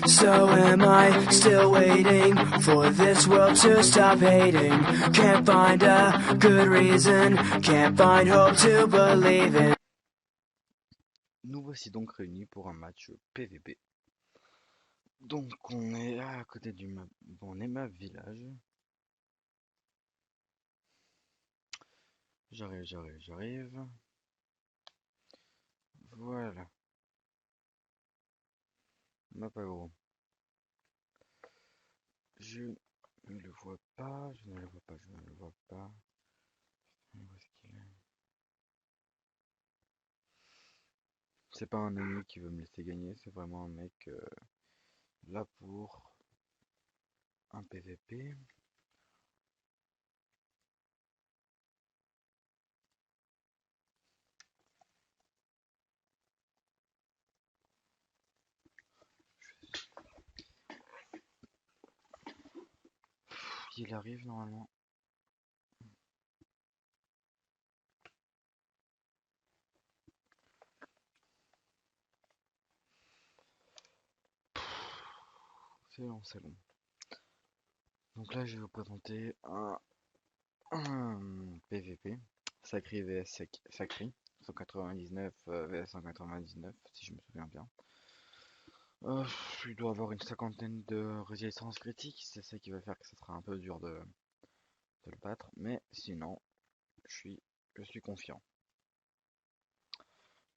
So am I, still waiting for this world to stop hating. Can't find a good reason, can't find hope to believe in. Nous voici donc réunis pour un match PVP. Donc on est à côté du map, bon, on est map village. J'arrive. Voilà. Map agro. Je ne le vois pas, je ne le vois pas, je ne le vois pas. Où est-ce qu'il est? C'est pas un ami qui veut me laisser gagner, c'est vraiment un mec là pour un PVP. Il arrive normalement. C'est long, c'est long. Donc là, je vais vous présenter un PVP. Sacré vs Sacré. 199 vs 199, si je me souviens bien. Il doit avoir une cinquantaine de résistance critique. C'est ça qui va faire que ça sera un peu dur de le battre. Mais sinon, je suis confiant.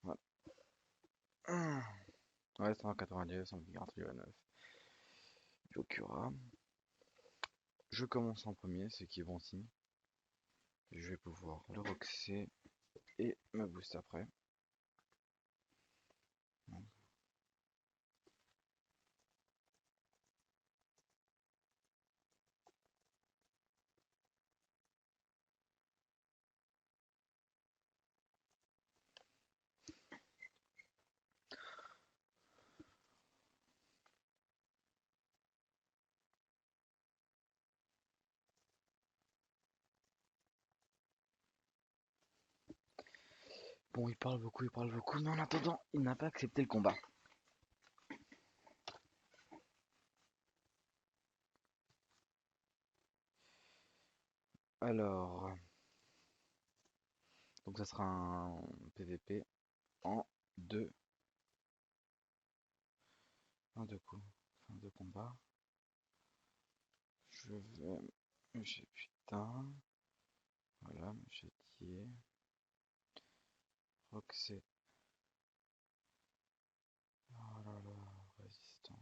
Voilà. Ouais, 190, 149. Yokura. Je commence en premier, ce qui est bon signe. Je vais pouvoir le roxer et me boost après. Bon, il parle beaucoup, mais en attendant, il n'a pas accepté le combat. Alors, donc ça sera un PVP en deux coups, fin de combat. Je vais me putain, voilà, me châtier, roxer. Oh là là, résistance.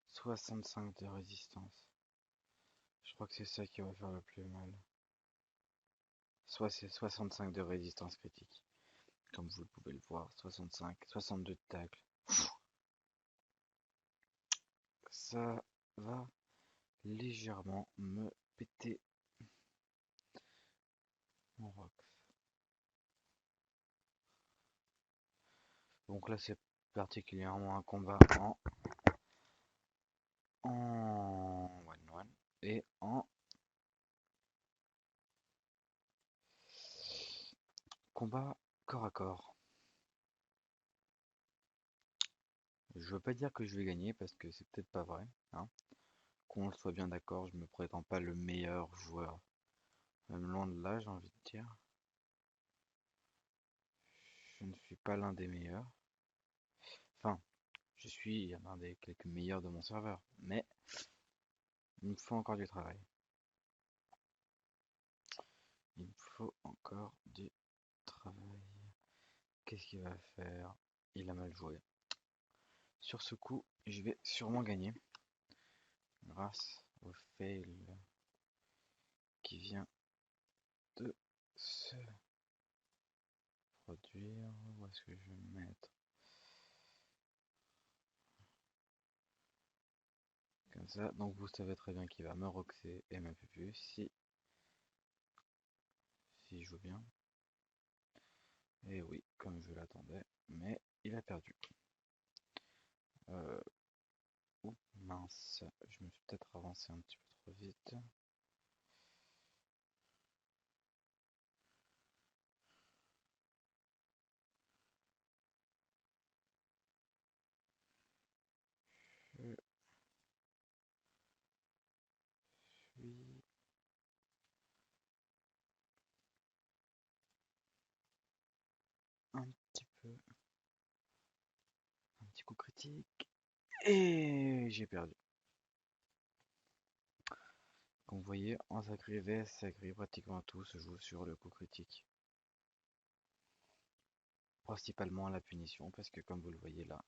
65 de résistance. Je crois que c'est ça qui va faire le plus mal. Soit c'est 65 de résistance critique. Comme vous pouvez le voir, 65, 62 de tacle. Ça va légèrement me péter mon rox. Donc là c'est particulièrement un combat en 1-1 et en combat corps à corps. Je veux pas dire que je vais gagner parce que c'est peut-être pas vrai, hein. Qu'on soit bien d'accord, je me prétends pas le meilleur joueur. Même loin de là, j'ai envie de dire. Je ne suis pas l'un des meilleurs. Enfin, je suis l'un des quelques meilleurs de mon serveur. Mais il me faut encore du travail. Il me faut encore du travail. Qu'est-ce qu'il va faire? Il a mal joué. Sur ce coup, je vais sûrement gagner. Grâce au fail qui vient de se produire. Où est-ce que je vais me mettre? Comme ça. Donc vous savez très bien qu'il va me roxer et me PPU si je joue bien. Et oui, comme je l'attendais. Mais il a perdu. Oh mince, je me suis peut-être avancé un petit peu trop vite. critique. Et j'ai perdu. Comme vous voyez, en sacré vs sacré, pratiquement tout se joue sur le coup critique. Principalement la punition, parce que comme vous le voyez là,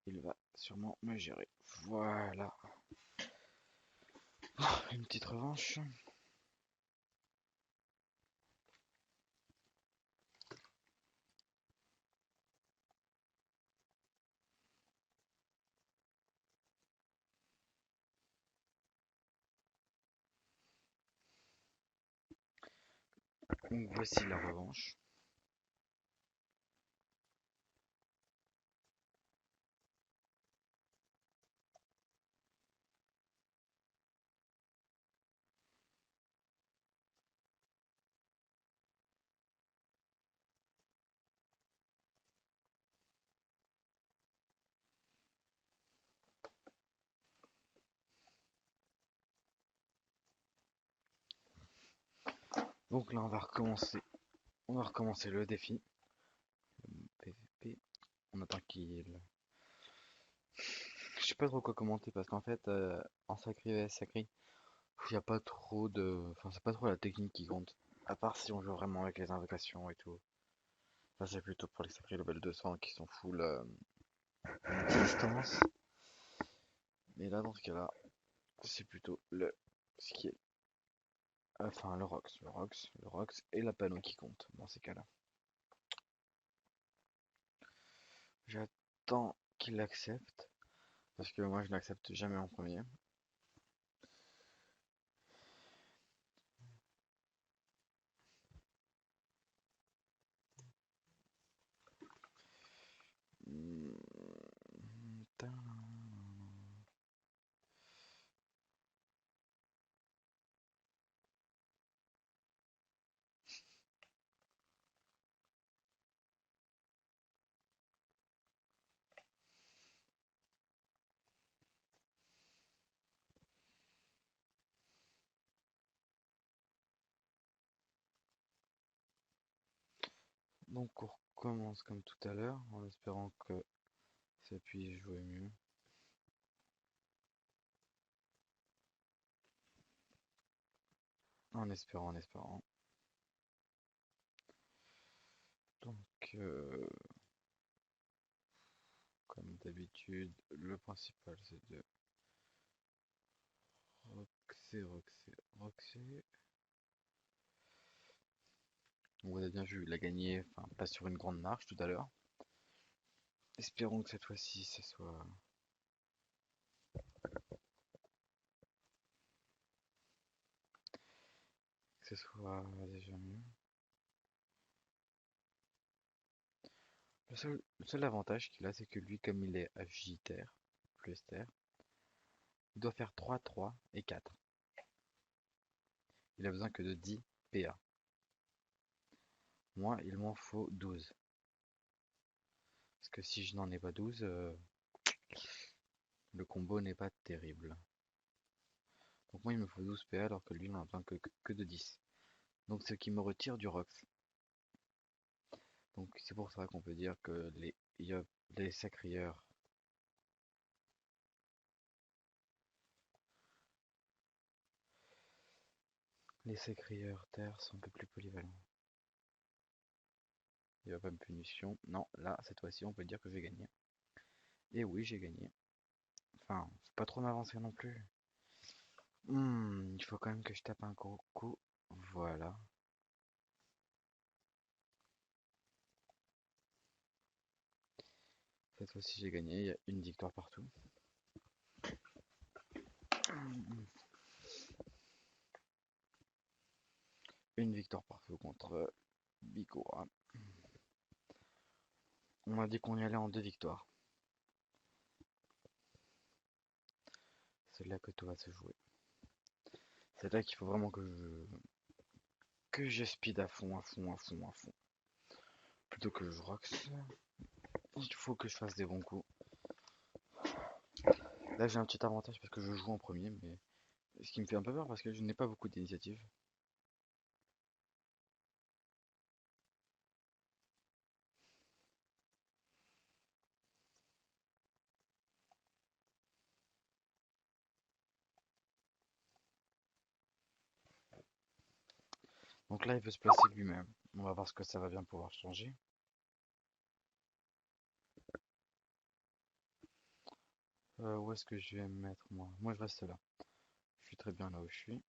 il va sûrement me gérer. Voilà. Une petite revanche. Donc voici la revanche. Donc là on va recommencer. On va recommencer le défi. PVP. On attend qu'il. Je sais pas trop quoi commenter parce qu'en fait en sacré vs sacré, il n'y a pas trop de. Enfin c'est pas trop la technique qui compte. À part si on joue vraiment avec les invocations et tout. Ça c'est plutôt pour les sacrés level 200 qui sont full distance. Mais là dans ce cas là, c'est plutôt le skill. Enfin le Rox et la panneau qui compte dans ces cas là. J'attends qu'il l'accepte. Parce que moi je n'accepte jamais en premier. Donc on recommence comme tout à l'heure en espérant que ça puisse jouer mieux. En espérant, en espérant. Donc comme d'habitude, le principal c'est de roxer. On vous a bien vu, il a gagné, enfin pas sur une grande marche tout à l'heure. Espérons que cette fois-ci ce soit déjà mieux. Le seul avantage qu'il a, c'est que lui, comme il est agitaire, plus terre, il doit faire 3, 3 et 4. Il a besoin que de 10 PA. Moi, il m'en faut 12. Parce que si je n'en ai pas 12, le combo n'est pas terrible. Donc moi, il me faut 12 PA alors que lui, il n'en a besoin que de 10. Donc ce qui me retire du Rox. Donc c'est pour ça qu'on peut dire que les sacrieurs terre sont un peu plus polyvalents. Il n'y a pas de punition. Non, là, cette fois-ci, on peut dire que j'ai gagné. Et oui, j'ai gagné. Enfin, faut pas trop m'avancer non plus. Il faut quand même que je tape un gros coup. Voilà. Cette fois-ci, j'ai gagné. Il y a une victoire partout. Une victoire partout contre Bikora. On m'a dit qu'on y allait en 2 victoires. C'est là que tout va se jouer. C'est là qu'il faut vraiment que je speed à fond, à fond, à fond, à fond. Plutôt que je rox. Il faut que je fasse des bons coups. Là j'ai un petit avantage parce que je joue en premier, mais ce qui me fait un peu peur parce que je n'ai pas beaucoup d'initiative. Donc là, il veut se placer lui-même. On va voir ce que ça va bien pouvoir changer. Où est-ce que je vais me mettre moi? Moi, je reste là. Je suis très bien là où je suis.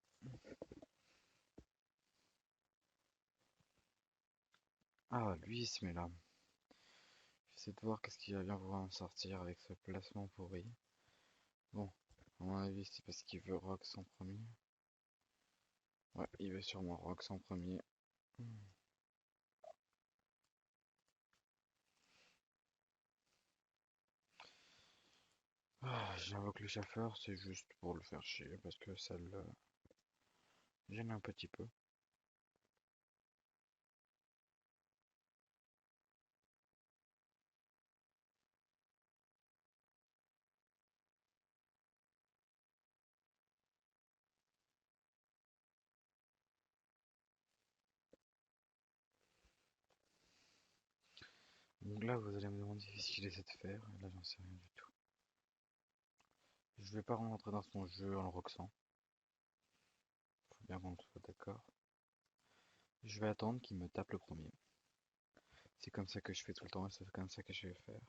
Ah, lui, il se met là. J'essaie de voir qu'est-ce qu'il va bien pouvoir en sortir avec ce placement pourri. Bon, à mon avis, c'est parce qu'il veut Rox en premier. Ouais, il veut sûrement Rox en premier. Ah, j'invoque le chauffeur, c'est juste pour le faire chier, parce que ça le gêne un petit peu. Donc là, vous allez me demander ce qu'il essaie de faire, et là, j'en sais rien du tout. Je vais pas rentrer dans son jeu en le roxant. Faut bien qu'on soit d'accord. Je vais attendre qu'il me tape le premier. C'est comme ça que je fais tout le temps, et c'est comme ça que je vais faire.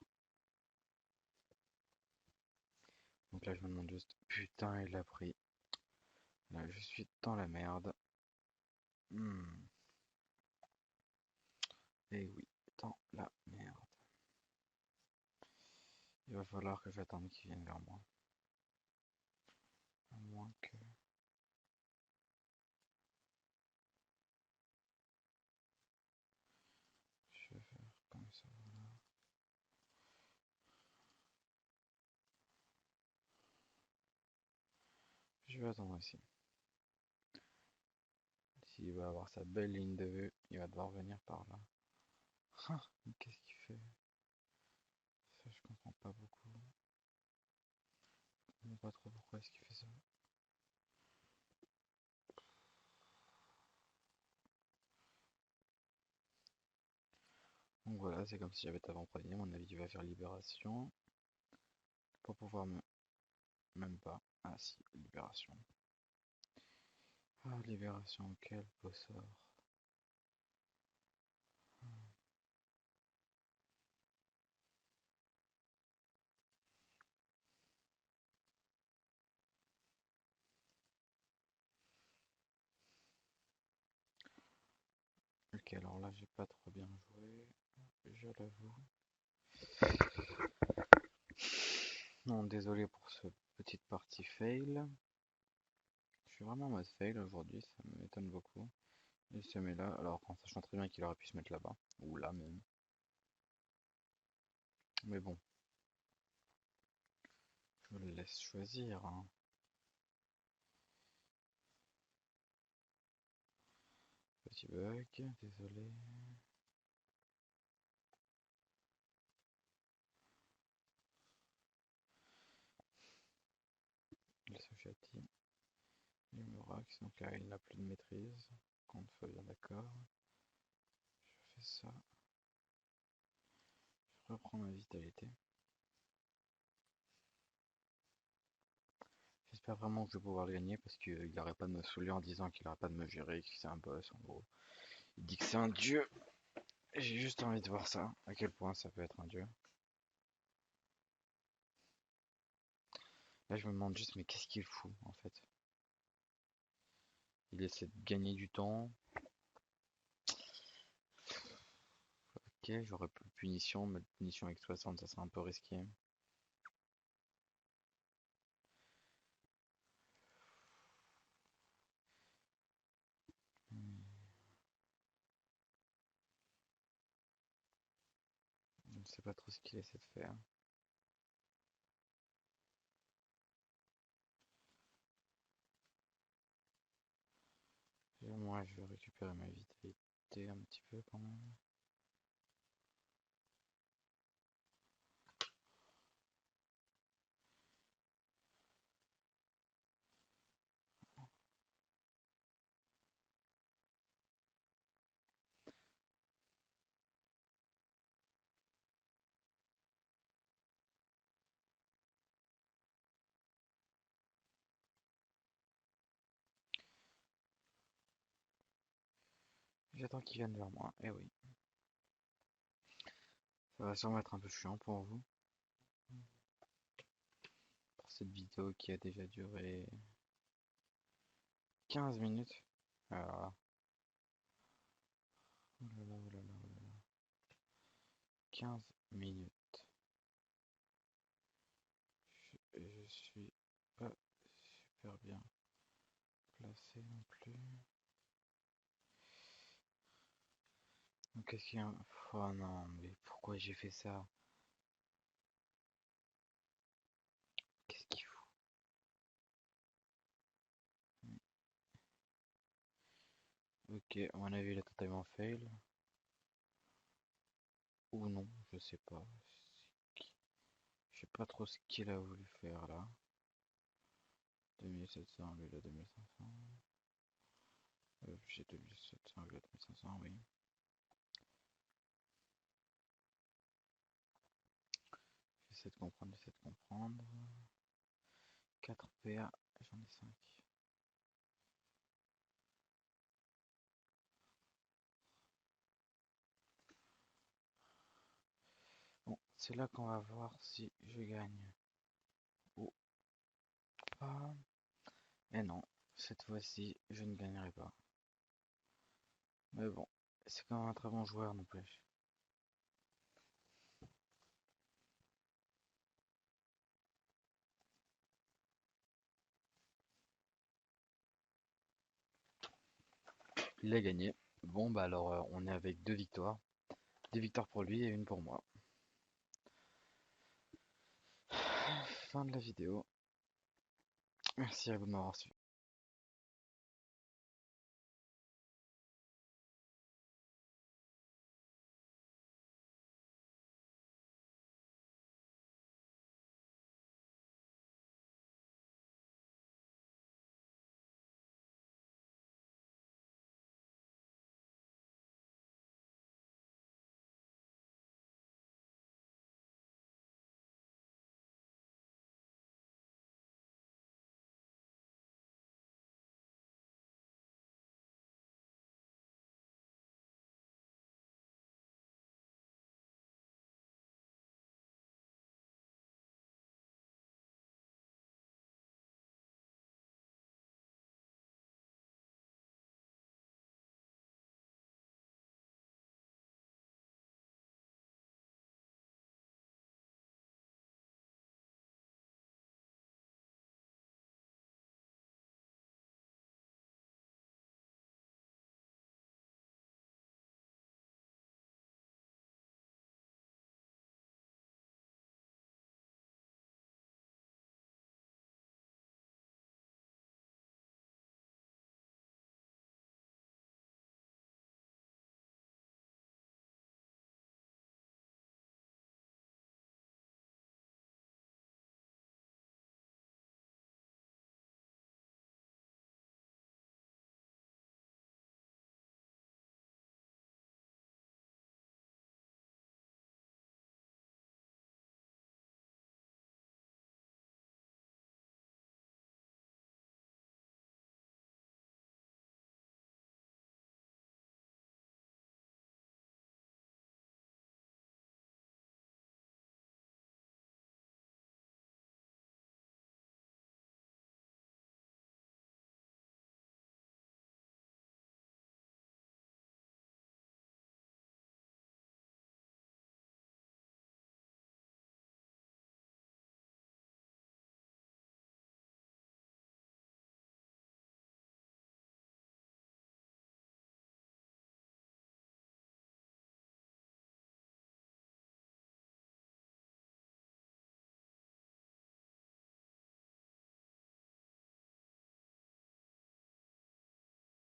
Donc là, je me demande juste, putain, il a pris. Là, je suis dans la merde. Et oui, dans la merde. Il va falloir que j'attende qu'il vienne vers moi. À moins que... Je vais faire comme ça, voilà. Je vais attendre ici. S'il va avoir sa belle ligne de vue, il va devoir venir par là. Ah, mais qu'est-ce qu'il fait? Ça, je comprends pas beaucoup. Je comprends pas trop pourquoi est-ce qu'il fait ça. Donc voilà, c'est comme si j'avais avant-première. Mon avis, il va faire libération. Pour pouvoir me... Même pas. Ah si, libération. Ah, libération, quel beau sort. Ok, alors là, j'ai pas trop bien joué. Je l'avoue. Non, désolé pour ce petite partie fail. Je suis vraiment en mode fail aujourd'hui, ça m'étonne beaucoup. Il se met là, alors en sachant très bien qu'il aurait pu se mettre là-bas, ou là même. Mais bon, je le laisse choisir, hein. Petit bug, désolé. Il se châtie. Il me raxe, donc là il n'a plus de maîtrise. Qu'on soit bien d'accord. Je fais ça. Je reprends ma vitalité. J'espère vraiment que je vais pouvoir le gagner parce qu'il n'arrête pas de me saouler en disant qu'il n'arrête pas de me gérer, que c'est un boss en gros. Il dit que c'est un dieu. J'ai juste envie de voir ça, à quel point ça peut être un dieu. Là je me demande juste mais qu'est-ce qu'il fout en fait? Il essaie de gagner du temps. Ok, j'aurais pu punition, mais punition avec 60 ça serait un peu risqué. Hmm, je ne sais pas trop ce qu'il essaie de faire. Et moi je vais récupérer ma vitalité un petit peu quand même. J'attends qu'ils viennent vers moi. Eh oui. Ça va sûrement être un peu chiant pour vous. Pour cette vidéo qui a déjà duré 15 minutes. Alors, oh là là, oh là là, oh là là. 15 minutes. Je suis pas super bien placé non plus. Donc qu'est-ce qu'il y a? Oh non, mais pourquoi j'ai fait ça? Qu'est-ce qu'il faut? Ok, à mon avis, il a totalement fail. Ou non, je sais pas. Je sais pas trop ce qu'il a voulu faire là. 2700, lui il a 2500. J'ai 2700, lui il a 2500, oui. J'essaie de comprendre, j'essaie de comprendre. 4 PA, j'en ai 5. Bon, c'est là qu'on va voir si je gagne ou pas. Et non, cette fois-ci, je ne gagnerai pas. Mais bon, c'est quand même un très bon joueur, n'empêche. Il a gagné. Bon, bah alors, on est avec 2 victoires. 2 victoires pour lui et une pour moi. Fin de la vidéo. Merci à vous de m'avoir suivi.